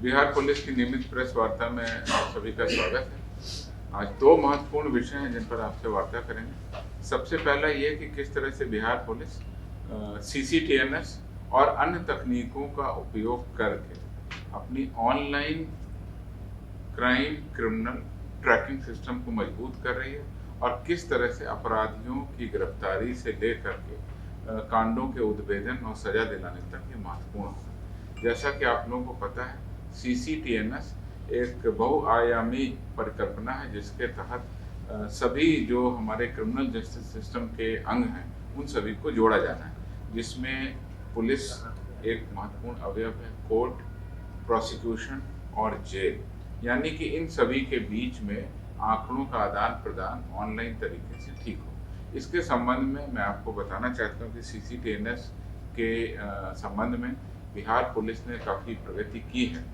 Bihar police की नियमित press वार्ता में सभी का स्वागत है। आज दो महत्वपूर्ण विषय हैं जिन पर आपसे वार्ता करेंगे। सबसे पहला ये कि किस तरह से बिहार पुलिस CCTNS और अन्य तकनीकों का उपयोग करके अपनी online crime criminal tracking system को मजबूत कर रही है और किस तरह से अपराधियों की गिरफ्तारी से लेकर के कांडों के उद्भेदन और सजा दिलाने तक ये महत्वपूर्ण होगा। जैसा कि आप लोगों को पता है, CCTNS एक बहुआयामी परिकल्पना है जिसके तहत सभी जो हमारे क्रिमिनल जस्टिस सिस्टम के अंग हैं उन सभी को जोड़ा जाना है, जिसमें पुलिस एक महत्वपूर्ण अवयव है, कोर्ट, प्रोसिक्यूशन और जेल, यानी कि इन सभी के बीच में आंकड़ों का आदान प्रदान ऑनलाइन तरीके से ठीक हो। इसके संबंध में मैं आपको बताना चाहता हूँ कि CCTNS के संबंध में बिहार पुलिस ने काफ़ी प्रगति की है।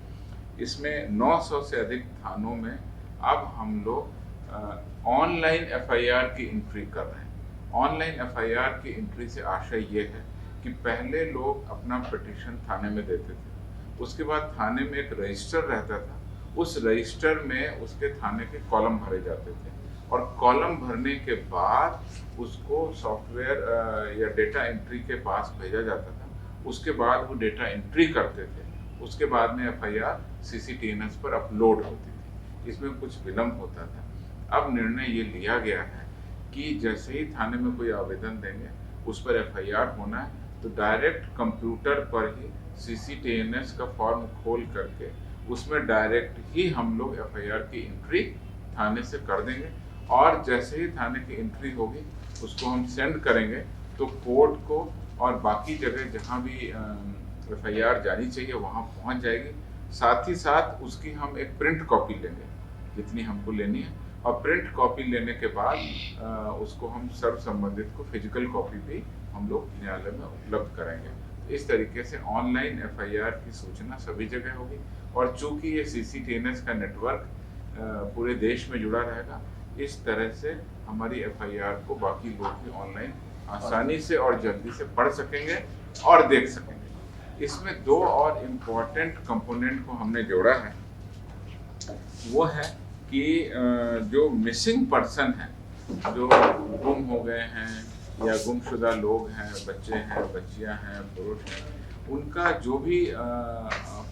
इसमें 900 से अधिक थानों में अब हम लोग ऑनलाइन FIR की एंट्री कर रहे हैं। ऑनलाइन FIR की एंट्री से आशय ये है कि पहले लोग अपना पिटीशन थाने में देते थे, उसके बाद थाने में एक रजिस्टर रहता था, उस रजिस्टर में उसके थाने के कॉलम भरे जाते थे और कॉलम भरने के बाद उसको सॉफ्टवेयर या डेटा एंट्री के पास भेजा जाता था। उसके बाद वो डेटा एंट्री करते थे, उसके बाद में FIR CCTNS पर अपलोड होती थी। इसमें कुछ विलम्ब होता था। अब निर्णय ये लिया गया है कि जैसे ही थाने में कोई आवेदन देंगे उस पर FIR होना है तो डायरेक्ट कंप्यूटर पर ही CCTNS का फॉर्म खोल करके उसमें डायरेक्ट ही हम लोग FIR की एंट्री थाने से कर देंगे और जैसे ही थाने की एंट्री होगी उसको हम सेंड करेंगे तो कोर्ट को और बाकी जगह जहाँ भी FIR जानी चाहिए वहाँ पहुँच जाएगी। साथ ही साथ उसकी हम एक प्रिंट कॉपी लेंगे जितनी हमको लेनी है और प्रिंट कॉपी लेने के बाद उसको हम सर्व संबंधित को फिजिकल कॉपी भी हम लोग न्यायालय में उपलब्ध करेंगे। इस तरीके से ऑनलाइन FIR की सूचना सभी जगह होगी और चूंकि ये CCTNS का नेटवर्क पूरे देश में जुड़ा रहेगा, इस तरह से हमारी FIR को बाकी लोग भी ऑनलाइन आसानी से और जल्दी से पढ़ सकेंगे और देख सकेंगे। इसमें दो और इम्पोर्टेंट कंपोनेंट को हमने जोड़ा है, वो है कि जो मिसिंग पर्सन हैं, जो गुम हो गए हैं या गुमशुदा लोग हैं, बच्चे हैं, बच्चियां हैं, पुरुष हैं, उनका जो भी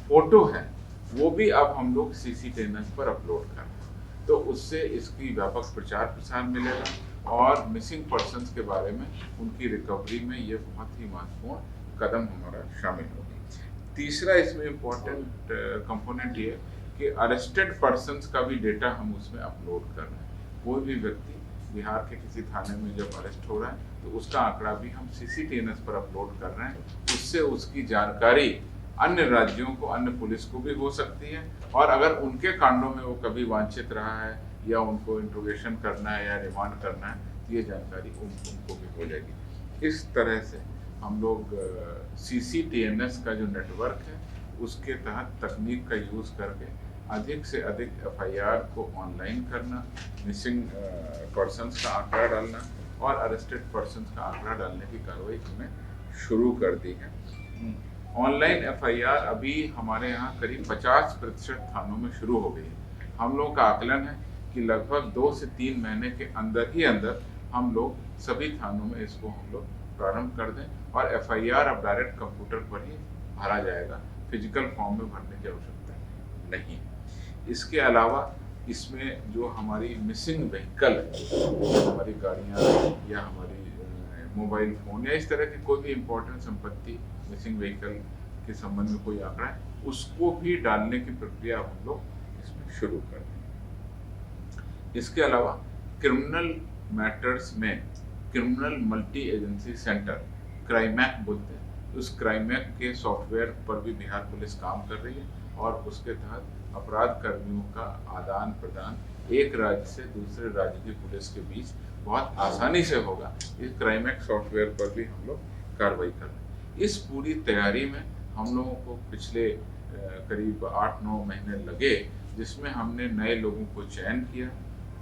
फोटो है वो भी अब हम लोग CCTNS पर अपलोड कर रहे हैं। तो उससे इसकी व्यापक प्रचार प्रसार मिलेगा और मिसिंग पर्सन्स के बारे में उनकी रिकवरी में ये बहुत ही महत्वपूर्ण कदम हमारा शामिल होगा। तीसरा इसमें इम्पोर्टेंट कंपोनेंट ये कि अरेस्टेड पर्सन्स का भी डेटा हम उसमें अपलोड कर रहे हैं। कोई भी व्यक्ति बिहार के किसी थाने में जब अरेस्ट हो रहा है तो उसका आंकड़ा भी हम CCTNS पर अपलोड कर रहे हैं। उससे उसकी जानकारी अन्य राज्यों को, अन्य पुलिस को भी हो सकती है और अगर उनके कांडों में वो कभी वांछित रहा है या उनको इंट्रोगेशन करना है या रिमांड करना है तो ये जानकारी उनको भी हो जाएगी। इस तरह से हम लोग CCTNS का जो नेटवर्क है उसके तहत तकनीक का यूज़ करके अधिक से अधिक FIR को ऑनलाइन करना, मिसिंग पर्सन्स का आंकड़ा डालना और अरेस्टेड पर्सन्स का आंकड़ा डालने की कार्रवाई हमने शुरू कर दी है। ऑनलाइन FIR अभी हमारे यहाँ करीब 50% थानों में शुरू हो गई है। हम लोगों का आकलन है कि लगभग 2 से 3 महीने के अंदर ही अंदर हम लोग सभी थानों में इसको हम लोग प्रारंभ कर दें और FIR अब डायरेक्ट कंप्यूटर पर ही भरा जाएगा, फिजिकल फॉर्म में भरने की आवश्यकता नहीं है। इसके अलावा इसमें जो हमारी मिसिंग व्हीकल है, हमारी गाड़ियाँ या हमारी मोबाइल फ़ोन या इस तरह की कोई भी इम्पोर्टेंट संपत्ति, मिसिंग व्हीकल के संबंध में कोई आंकड़ा है, उसको भी डालने की प्रक्रिया हम लोग इसमें शुरू कर दें। इसके अलावा क्रिमिनल मैटर्स में क्रिमिनल मल्टी एजेंसी सेंटर, क्राइमैक बोलते हैं, उस क्राइमैक के सॉफ्टवेयर पर भी बिहार पुलिस काम कर रही है और उसके तहत अपराध कर्मियों का आदान प्रदान एक राज्य से दूसरे राज्य की पुलिस के बीच बहुत आसानी से होगा। इस क्राइमैक सॉफ्टवेयर पर भी हम लोग कार्रवाई कर रहे हैं। इस पूरी तैयारी में हम लोगों को पिछले करीब 8-9 महीने लगे, जिसमें हमने नए लोगों को चयन किया,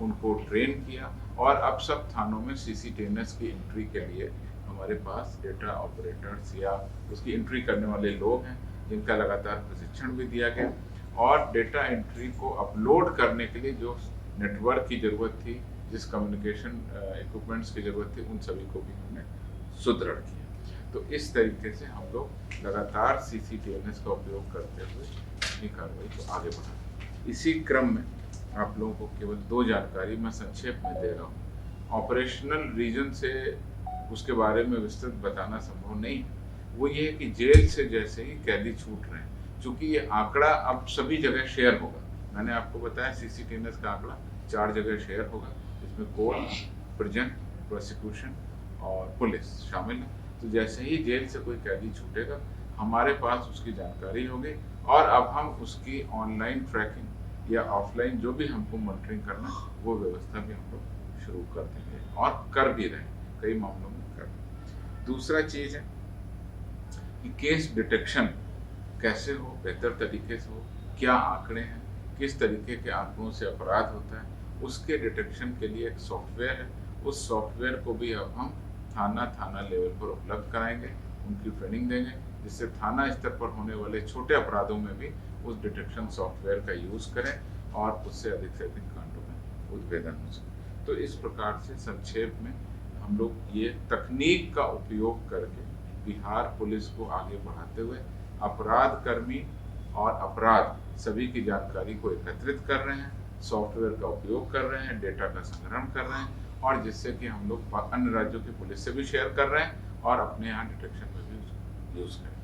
उनको ट्रेन किया और अब सब थानों में CCTNS की एंट्री के लिए हमारे पास डेटा ऑपरेटर्स या उसकी एंट्री करने वाले लोग हैं जिनका लगातार प्रशिक्षण भी दिया गया और डेटा एंट्री को अपलोड करने के लिए जो नेटवर्क की ज़रूरत थी, जिस कम्युनिकेशन इक्विपमेंट्स की ज़रूरत थी, उन सभी को भी हमने सुदृढ़ किया। तो इस तरीके से हम लोग लगातार CCTNS का उपयोग करते हुए अपनी कार्रवाई को आगे बढ़ाते। इसी क्रम में आप लोगों को केवल 2 जानकारी मैं संक्षेप में दे रहा हूँ। ऑपरेशनल रीजन से उसके बारे में विस्तृत बताना संभव नहीं है। वो ये है कि जेल से जैसे ही कैदी छूट रहे हैं, चूँकि ये आंकड़ा अब सभी जगह शेयर होगा। मैंने आपको बताया CCTNS का आंकड़ा 4 जगह शेयर होगा, जिसमें कोर्ट, प्रिजन, प्रोसिक्यूशन और पुलिस शामिल है। तो जैसे ही जेल से कोई कैदी छूटेगा, हमारे पास उसकी जानकारी होगी और अब हम उसकी ऑनलाइन ट्रैकिंग या ऑफलाइन जो भी हमको मॉनिटरिंग करना, वो व्यवस्था भी हम लोग शुरू कर देंगे और कर भी रहे हैं, कई मामलों में कर रहे हैं। दूसरा चीज़ है कि केस डिटेक्शन कैसे हो, बेहतर तरीके से हो, क्या आंकड़े हैं, किस तरीके के आंकड़ों से अपराध होता है, उसके डिटेक्शन के लिए एक सॉफ्टवेयर है। उस सॉफ्टवेयर को भी अब हम थाना लेवल पर उपलब्ध कराएंगे, उनकी ट्रेनिंग देंगे, जिससे थाना स्तर पर होने वाले छोटे अपराधों में भी उस डिटेक्शन सॉफ्टवेयर का यूज़ करें और उससे अधिक कांडों में उद्भेदन हो सके। तो इस प्रकार से संक्षेप में हम लोग ये तकनीक का उपयोग करके बिहार पुलिस को आगे बढ़ाते हुए अपराध कर्मी और अपराध सभी की जानकारी को एकत्रित कर रहे हैं, सॉफ्टवेयर का उपयोग कर रहे हैं, डेटा का संग्रहण कर रहे हैं, और जिससे कि हम लोग अन्य राज्यों की पुलिस से भी शेयर कर रहे हैं और अपने यहाँ डिटेक्शन में भी यूज़ करें।